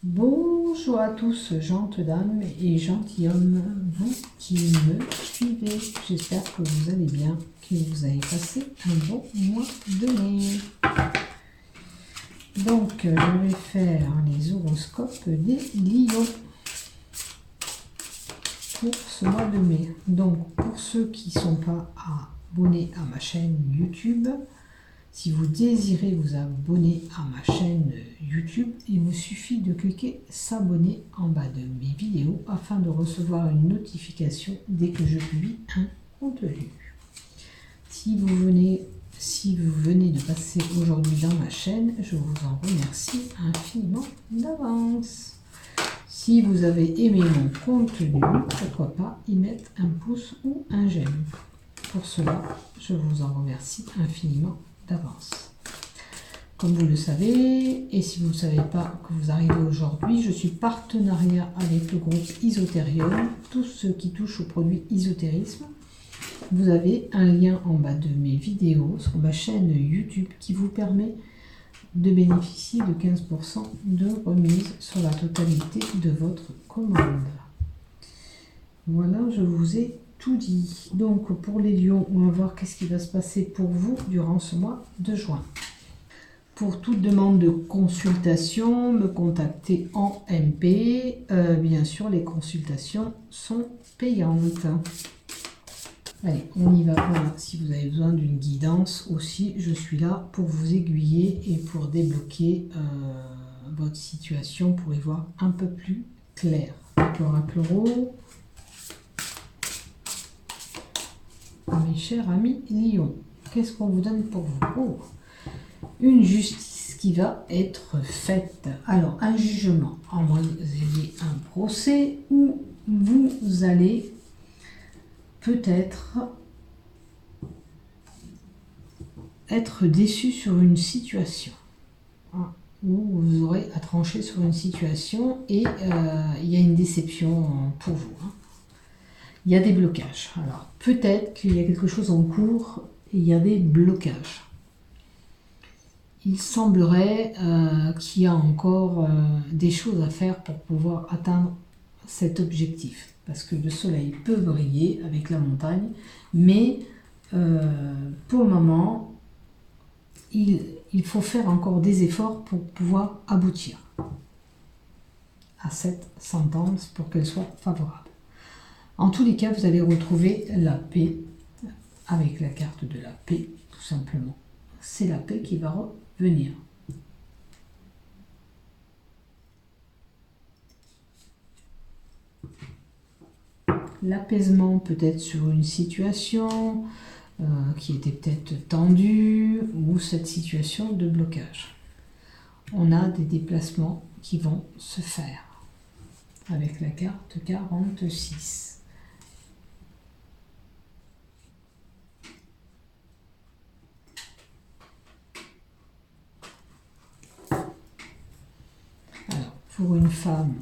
Bonjour à tous, gentes dames et gentilshommes, vous qui me suivez. J'espère que vous allez bien, que vous avez passé un bon mois de mai. Donc, je vais faire les horoscopes des lions pour ce mois de mai. Donc, pour ceux qui ne sont pas abonnés à ma chaîne YouTube, si vous désirez vous abonner à ma chaîne YouTube, il vous suffit de cliquer s'abonner en bas de mes vidéos afin de recevoir une notification dès que je publie un contenu. Si vous venez de passer aujourd'hui dans ma chaîne, je vous en remercie infiniment d'avance. Si vous avez aimé mon contenu, pourquoi pas y mettre un pouce ou un j'aime. Pour cela, je vous en remercie infiniment d'avance. Comme vous le savez, et si vous ne savez pas que vous arrivez aujourd'hui, je suis partenariat avec le groupe Isotherium, tous ceux qui touchent au produit isotérisme. Vous avez un lien en bas de mes vidéos sur ma chaîne YouTube qui vous permet de bénéficier de 15% de remise sur la totalité de votre commande. Voilà, je vous ai tout dit. Donc pour les lions, on va voir qu'est-ce qui va se passer pour vous durant ce mois de juin. Pour toute demande de consultation, me contacter en MP. Bien sûr, les consultations sont payantes. Allez, on y va. Voilà. Si vous avez besoin d'une guidance aussi, je suis là pour vous aiguiller et pour débloquer votre situation pour y voir un peu plus clair. Donc, l'oracle Rose. Mes chers amis lions, qu'est-ce qu'on vous donne pour vous? Oh, une justice qui va être faite. Alors, un jugement. En moins, vous avez un procès où vous allez peut-être être déçu sur une situation. Où vous aurez à trancher sur une situation et il y a une déception pour vous. Il y a des blocages. Alors, peut-être qu'il y a quelque chose en cours et il y a des blocages. Il semblerait qu'il y a encore des choses à faire pour pouvoir atteindre cet objectif. Parce que le soleil peut briller avec la montagne, mais pour le moment, il faut faire encore des efforts pour pouvoir aboutir à cette sentence pour qu'elle soit favorable. En tous les cas, vous allez retrouver la paix avec la carte de la paix, tout simplement. C'est la paix qui va revenir. L'apaisement peut-être sur une situation qui était peut-être tendue ou cette situation de blocage. On a des déplacements qui vont se faire avec la carte 46. Pour une femme,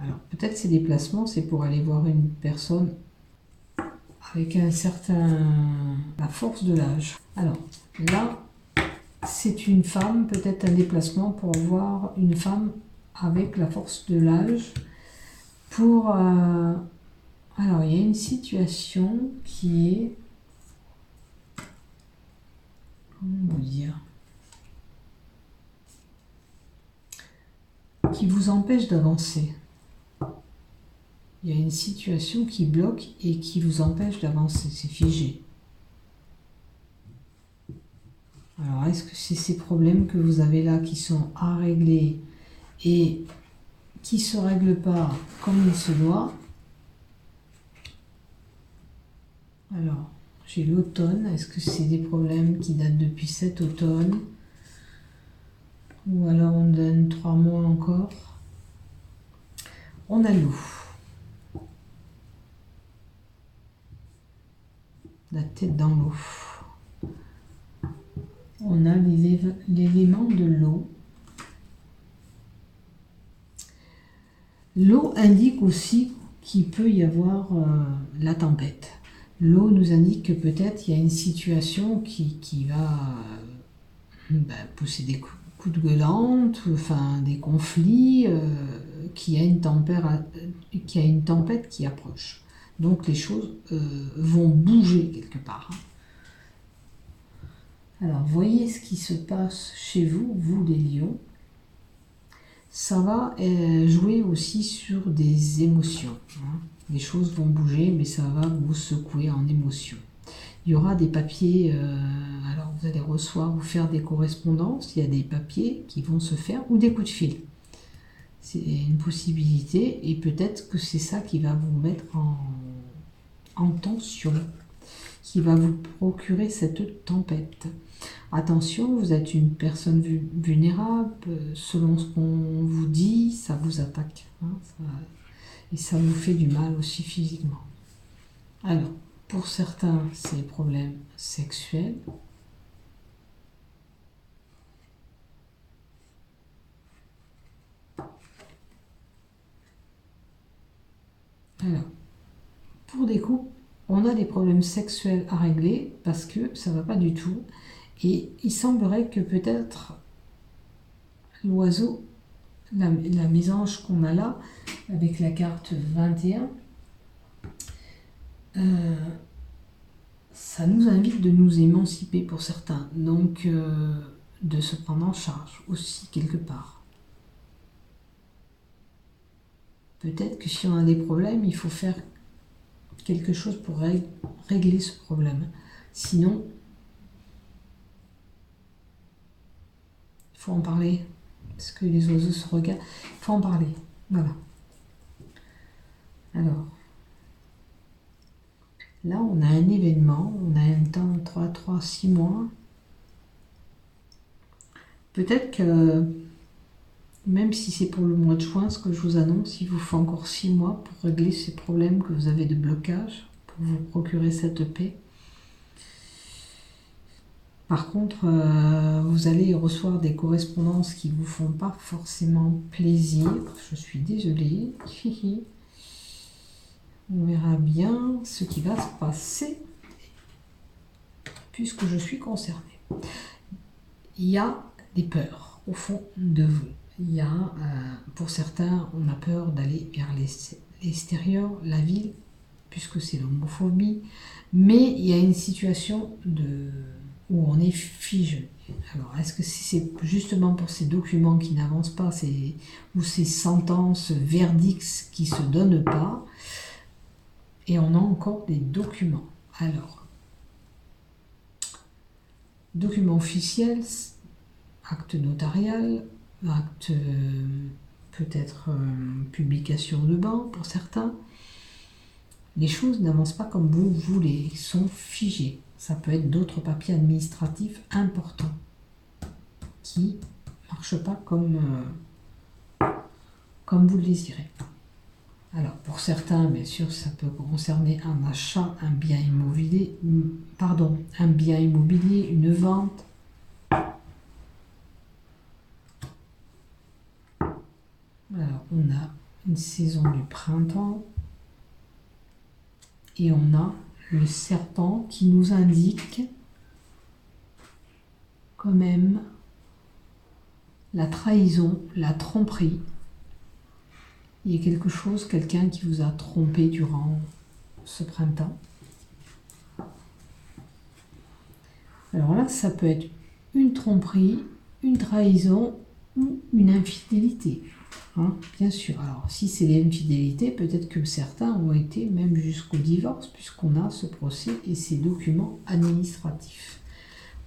alors peut-être ces déplacements, c'est pour aller voir une personne avec la force de l'âge. Alors là, c'est une femme, peut-être un déplacement pour voir une femme avec la force de l'âge. Alors il y a une situation qui est, comment vous dire, qui vous empêche d'avancer. Il y a une situation qui bloque et qui vous empêche d'avancer, c'est figé. Alors, est-ce que c'est ces problèmes que vous avez là qui sont à régler et qui ne se règlent pas comme il se doit? Alors, j'ai l'automne. Est-ce que c'est des problèmes qui datent depuis cet automne? Ou alors on donne 3 mois encore. On a l'eau. La tête dans l'eau. On a l'élément de l'eau. L'eau indique aussi qu'il peut y avoir la tempête. L'eau nous indique que peut-être il y a une situation qui va pousser des coups coups de gueulante, enfin des conflits, qu'il y a une tempête qui approche. Donc les choses vont bouger quelque part. Alors voyez ce qui se passe chez vous, vous les lions. Ça va jouer aussi sur des émotions. Les choses vont bouger, mais ça va vous secouer en émotion. Il y aura des papiers, alors vous allez recevoir ou faire des correspondances, il y a des papiers qui vont se faire, ou des coups de fil. C'est une possibilité, et peut-être que c'est ça qui va vous mettre en tension, qui va vous procurer cette tempête. Attention, vous êtes une personne vulnérable, selon ce qu'on vous dit, ça vous attaque. Et ça vous fait du mal aussi physiquement. Alors, pour certains, c'est des problèmes sexuels. Alors, pour des couples, on a des problèmes sexuels à régler parce que ça ne va pas du tout. Et il semblerait que peut-être l'oiseau, la mésange qu'on a là, avec la carte 21, ça nous invite de nous émanciper pour certains. Donc, de se prendre en charge aussi quelque part. Peut-être que si on a des problèmes, il faut faire quelque chose pour régler ce problème. Sinon, il faut en parler. Parce que les oiseaux se regardent. Il faut en parler. Voilà. Alors, là, on a un événement. On a un temps de 6 mois. Peut-être que, même si c'est pour le mois de juin, ce que je vous annonce, il vous faut encore 6 mois pour régler ces problèmes que vous avez de blocage, pour vous procurer cette paix. Par contre, vous allez recevoir des correspondances qui ne vous font pas forcément plaisir. Je suis désolée. On verra bien ce qui va se passer, puisque je suis concernée. Il y a des peurs au fond de vous. Il y a, pour certains, on a peur d'aller vers l'extérieur, la ville, puisque c'est l'homophobie. Mais il y a une situation où on est figé. Alors, est-ce que c'est justement pour ces documents qui n'avancent pas, ou ces sentences, verdicts qui ne se donnent pas, et on a encore des documents. Alors, documents officiels, acte notarial, acte peut-être publication de banque pour certains. Les choses n'avancent pas comme vous voulez, ils sont figés. Ça peut être d'autres papiers administratifs importants qui ne marchent pas comme vous le désirez. Alors, pour certains, bien sûr, ça peut concerner un achat, un bien immobilier, une vente. Alors, on a une saison du printemps et on a le serpent qui nous indique quand même la trahison, la tromperie. Il y a quelque chose, quelqu'un qui vous a trompé durant ce printemps. Alors là, ça peut être une tromperie, une trahison ou une infidélité. Bien sûr. Alors, si c'est l'infidélité, peut-être que certains ont été même jusqu'au divorce, puisqu'on a ce procès et ces documents administratifs.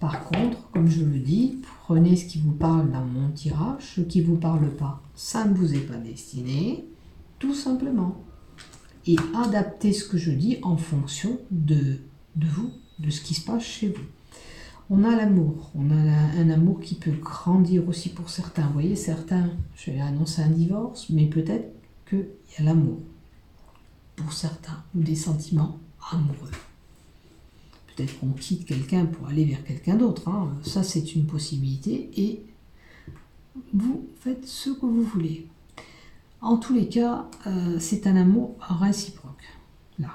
Par contre, comme je le dis, prenez ce qui vous parle dans mon tirage, ce qui ne vous parle pas, ça ne vous est pas destiné, tout simplement. Et adaptez ce que je dis en fonction de vous, de ce qui se passe chez vous. On a l'amour, on a un amour qui peut grandir aussi pour certains. Vous voyez, certains, je vais annoncer un divorce, mais peut-être qu'il y a l'amour pour certains, ou des sentiments amoureux. Peut-être qu'on quitte quelqu'un pour aller vers quelqu'un d'autre. Ça, c'est une possibilité. Et vous faites ce que vous voulez. En tous les cas, c'est un amour réciproque. Là,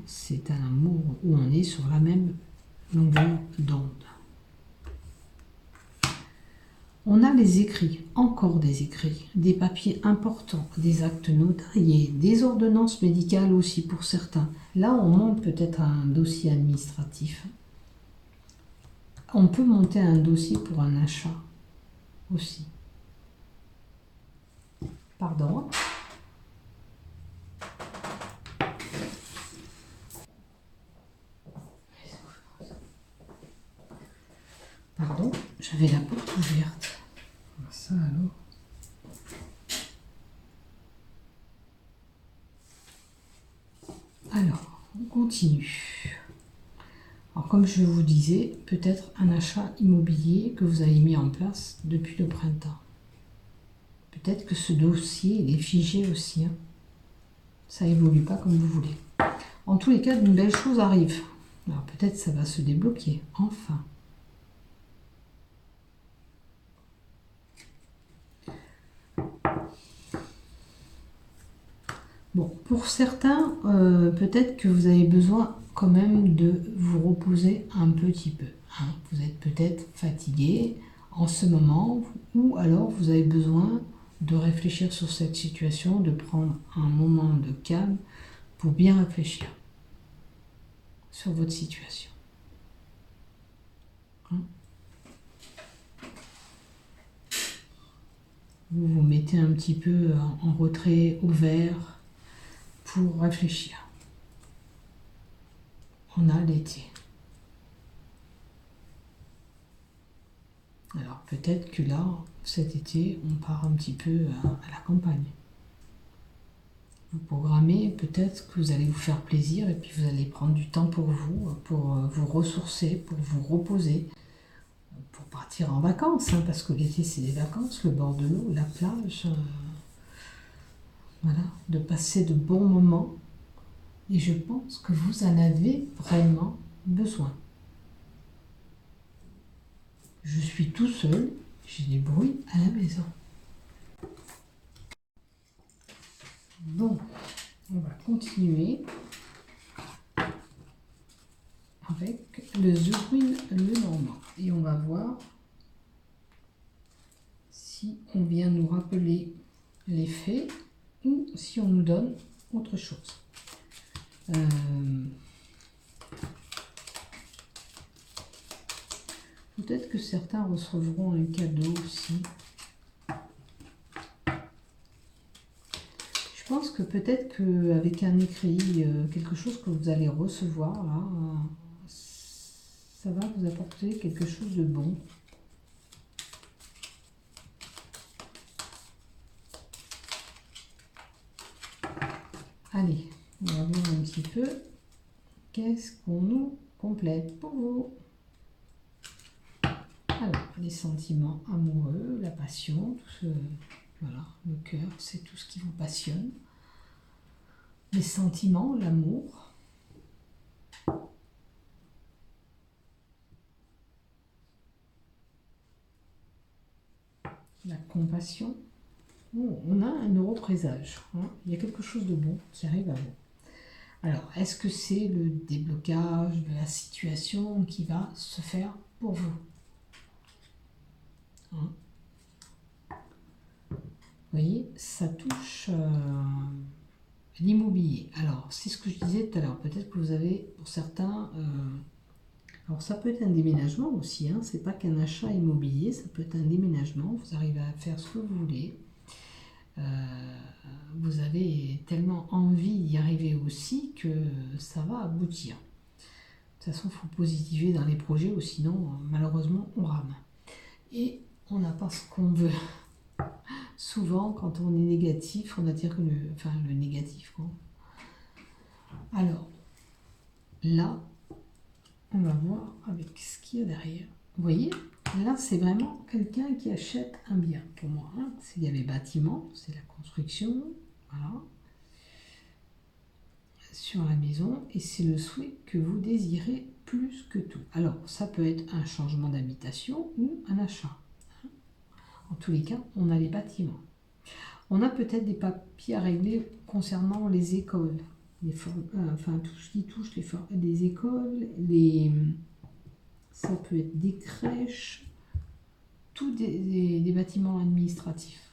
c'est un amour où on est sur la même longueur d'onde. On a les écrits, encore des écrits, des papiers importants, des actes notariés, des ordonnances médicales aussi pour certains. Là, on monte peut-être un dossier administratif. On peut monter un dossier pour un achat aussi. Pardon. Pardon, j'avais la porte ouverte. Ça alors. Alors, on continue. Alors, comme je vous disais, peut-être un achat immobilier que vous avez mis en place depuis le printemps. Peut-être que ce dossier, il est figé aussi. Hein. Ça évolue pas comme vous voulez. En tous les cas, une belle chose arrive. Alors, peut-être ça va se débloquer, enfin. Bon, pour certains, peut-être que vous avez besoin quand même de vous reposer un petit peu. Hein. Vous êtes peut-être fatigué en ce moment, ou alors vous avez besoin de réfléchir sur cette situation, de prendre un moment de calme pour bien réfléchir sur votre situation. Hein. Vous vous mettez un petit peu en retrait, au vert, pour réfléchir. On a l'été. Alors peut-être que là, cet été, on part un petit peu à la campagne. Vous programmez, peut-être que vous allez vous faire plaisir et puis vous allez prendre du temps pour vous ressourcer, pour vous reposer, pour partir en vacances, hein, parce que l'été c'est des vacances, le bord de l'eau, la plage, voilà, de passer de bons moments. Et je pense que vous en avez vraiment besoin. Je suis tout seul, j'ai des bruits à la maison. Bon, on va continuer avec le Zurin le Normand. Et on va voir si on vient nous rappeler les faits ou si on nous donne autre chose. Peut-être que certains recevront un cadeau aussi. Je pense que peut-être qu'avec un écrit, quelque chose que vous allez recevoir, là, ça va vous apporter quelque chose de bon. Allez, on va voir un petit peu qu'est-ce qu'on nous complète pour vous. Alors, les sentiments amoureux, la passion, tout ce, voilà, le cœur, c'est tout ce qui vous passionne. Les sentiments, l'amour. La compassion. Oh, on a un neuroprésage. Hein. Il y a quelque chose de bon qui arrive à vous. Alors, est-ce que c'est le déblocage de la situation qui va se faire pour vous? Hein. Vous voyez, ça touche l'immobilier. Alors, c'est ce que je disais tout à l'heure. Peut-être que vous avez, pour certains, alors ça peut être un déménagement aussi. Hein, c'est pas qu'un achat immobilier, ça peut être un déménagement. Vous arrivez à faire ce que vous voulez. Vous avez tellement envie d'y arriver aussi que ça va aboutir. De toute façon, il faut positiver dans les projets ou sinon, malheureusement, on rame. Et on n'a pas ce qu'on veut. Souvent, quand on est négatif, on attire que le négatif. Quoi. Alors, là, on va voir avec ce qu'il y a derrière. Vous voyez, là, c'est vraiment quelqu'un qui achète un bien. Pour moi, hein. Il y a les bâtiments, c'est la construction, voilà, sur la maison, et c'est le souhait que vous désirez plus que tout. Alors, ça peut être un changement d'habitation ou un achat. En tous les cas, on a les bâtiments. On a peut-être des papiers à régler concernant les écoles, enfin tout ce qui touche les écoles, ça peut être des crèches, surtout des bâtiments administratifs.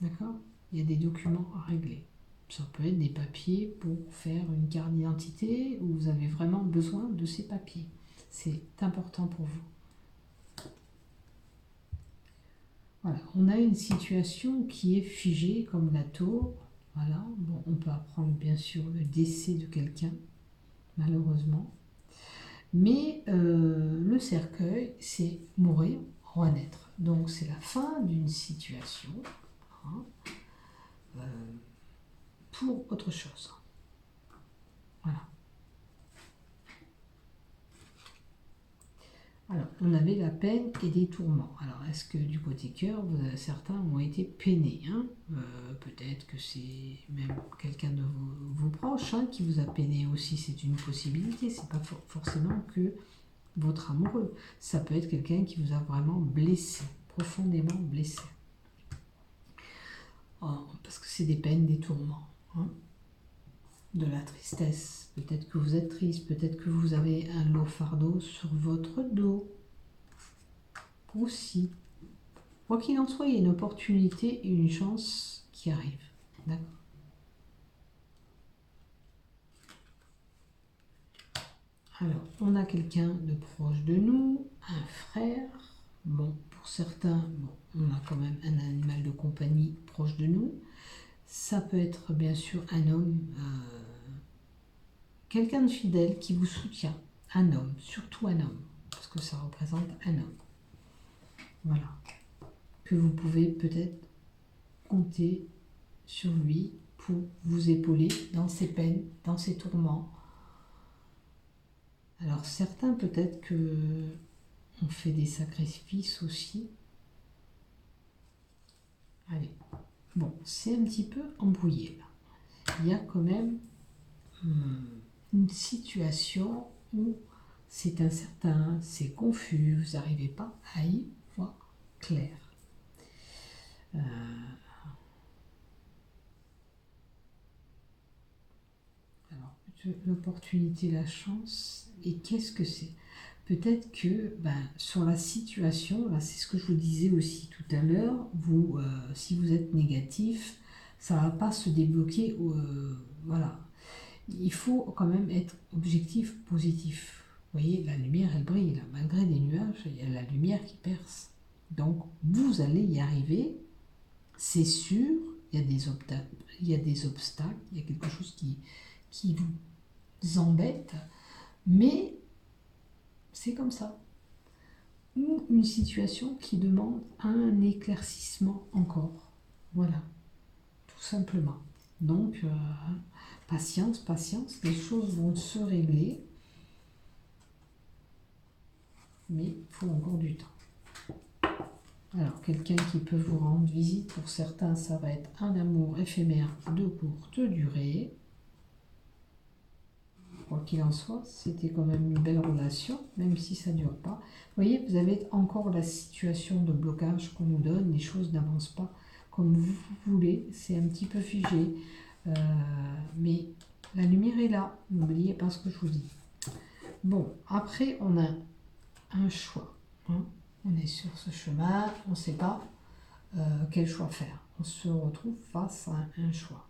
D'accord? Il y a des documents à régler. Ça peut être des papiers pour faire une carte d'identité où vous avez vraiment besoin de ces papiers. C'est important pour vous. Voilà, on a une situation qui est figée comme la tour. Voilà, bon, on peut apprendre bien sûr le décès de quelqu'un, malheureusement. Mais le cercueil, c'est mourir, renaître. Donc c'est la fin d'une situation, hein, pour autre chose. Voilà. Alors, on avait la peine et des tourments. Alors, est-ce que du côté cœur, certains ont été peinés, hein? Peut-être que c'est même quelqu'un de vos proches, hein, qui vous a peiné aussi, c'est une possibilité. C'est pas forcément que votre amoureux. Ça peut être quelqu'un qui vous a vraiment blessé, profondément blessé. Oh, parce que c'est des peines, des tourments, hein? De la tristesse. Peut-être que vous êtes triste, peut-être que vous avez un lourd fardeau sur votre dos. Aussi. Quoi qu'il en soit, il y a une opportunité et une chance qui arrive. D'accord? Alors, on a quelqu'un de proche de nous, un frère. Bon, pour certains, bon, on a quand même un animal de compagnie proche de nous. Ça peut être bien sûr un homme, quelqu'un de fidèle qui vous soutient. Un homme, surtout un homme, parce que ça représente un homme. Voilà. Que vous pouvez peut-être compter sur lui pour vous épauler dans ses peines, dans ses tourments. Alors certains peut-être que on fait des sacrifices aussi. Allez, bon, c'est un petit peu embrouillé là. Il y a quand même une situation où c'est incertain, c'est confus, vous n'arrivez pas à y voir clair. Alors, l'opportunité, la chance, et qu'est-ce que c'est? Peut-être que sur la situation, là c'est ce que je vous disais aussi tout à l'heure, vous, si vous êtes négatif, ça ne va pas se débloquer. Voilà. Il faut quand même être objectif, positif. Vous voyez, la lumière, elle brille. Là. Malgré des nuages, il y a la lumière qui perce. Donc, vous allez y arriver, c'est sûr. Il y a des obstacles, il y a quelque chose qui vous embête, mais c'est comme ça. Ou une situation qui demande un éclaircissement encore. Voilà, tout simplement. Donc, patience, patience, les choses vont se régler, mais il faut encore du temps. Alors, quelqu'un qui peut vous rendre visite, pour certains, ça va être un amour éphémère de courte durée. Quoi qu'il en soit, c'était quand même une belle relation, même si ça ne dure pas. Vous voyez, vous avez encore la situation de blocage qu'on nous donne, les choses n'avancent pas comme vous voulez, c'est un petit peu figé. Mais la lumière est là, n'oubliez pas ce que je vous dis. Bon, après, on a un choix. Hein. On est sur ce chemin, on ne sait pas quel choix faire. On se retrouve face à un choix.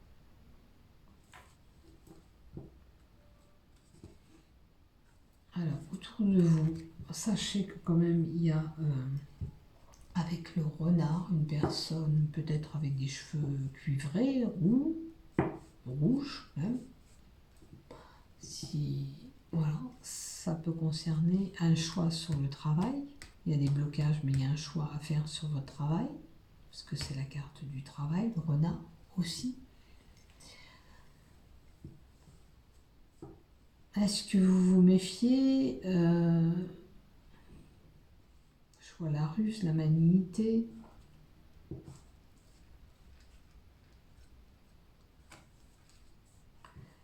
Alors, autour de vous, sachez que quand même, il y a, avec le renard, une personne peut-être avec des cheveux cuivrés, roux, rouges même. Si, voilà, ça peut concerner un choix sur le travail. Il y a des blocages, mais il y a un choix à faire sur votre travail, parce que c'est la carte du travail, le renard aussi. Est-ce que vous vous méfiez Je vois la ruse, la malignité.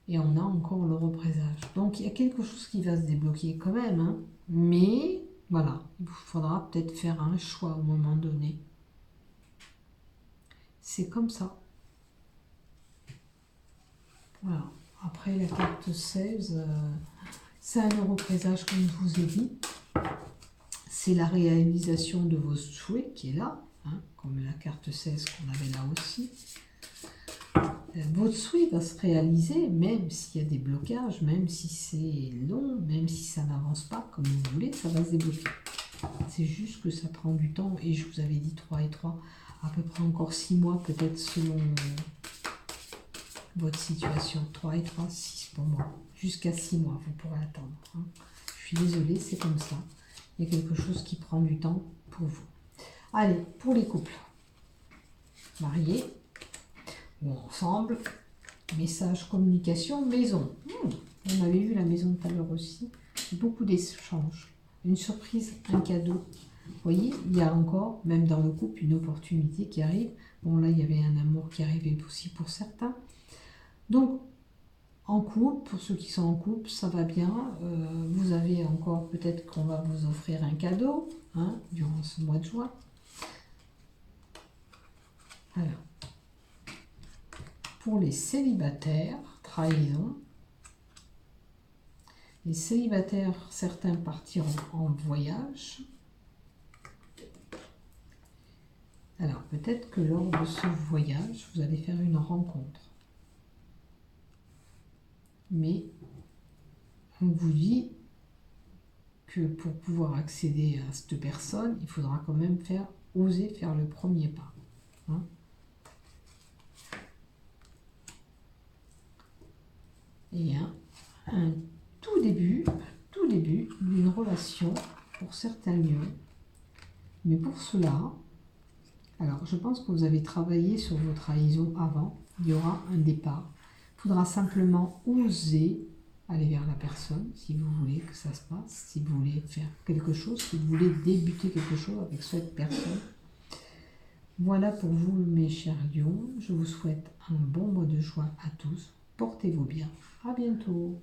Et on a encore le représage. Donc il y a quelque chose qui va se débloquer quand même. Hein. Mais voilà, il vous faudra peut-être faire un choix au moment donné. C'est comme ça. Voilà. Après la carte 16, c'est un représage comme je vous ai dit. c'est la réalisation de vos souhaits qui est là, hein, comme la carte 16 qu'on avait là aussi. Votre souhait va se réaliser, même s'il y a des blocages, même si c'est long, même si ça n'avance pas comme vous voulez, ça va se débloquer. C'est juste que ça prend du temps, et je vous avais dit 3 et 3, à peu près encore 6 mois, peut-être selon votre situation. 3 et 3, 6 pour moi. Jusqu'à 6 mois, vous pourrez attendre. Hein. Je suis désolée, c'est comme ça. Il y a quelque chose qui prend du temps pour vous. Allez, pour les couples. Mariés ou ensemble. Message, communication, maison. On avait vu la maison tout à l'heure aussi. Beaucoup d'échanges. Une surprise, un cadeau. Vous voyez, il y a encore, même dans le couple, une opportunité qui arrive. Bon, là, il y avait un amour qui arrivait aussi pour certains. Donc, en couple, pour ceux qui sont en couple, ça va bien. Vous avez encore, peut-être qu'on va vous offrir un cadeau, hein, durant ce mois de juin. Alors, pour les célibataires, trahison. Les célibataires, certains partiront en voyage. Alors, peut-être que lors de ce voyage, vous allez faire une rencontre. Mais on vous dit que pour pouvoir accéder à cette personne, il faudra quand même oser faire le premier pas. Hein. Et un tout début d'une relation pour certains lieux. Mais pour cela, alors je pense que vous avez travaillé sur vos trahisons avant, il y aura un départ. Il faudra simplement oser aller vers la personne si vous voulez que ça se passe, si vous voulez faire quelque chose, si vous voulez débuter quelque chose avec cette personne. Voilà pour vous mes chers lions, je vous souhaite un bon mois de juin à tous, portez-vous bien, à bientôt.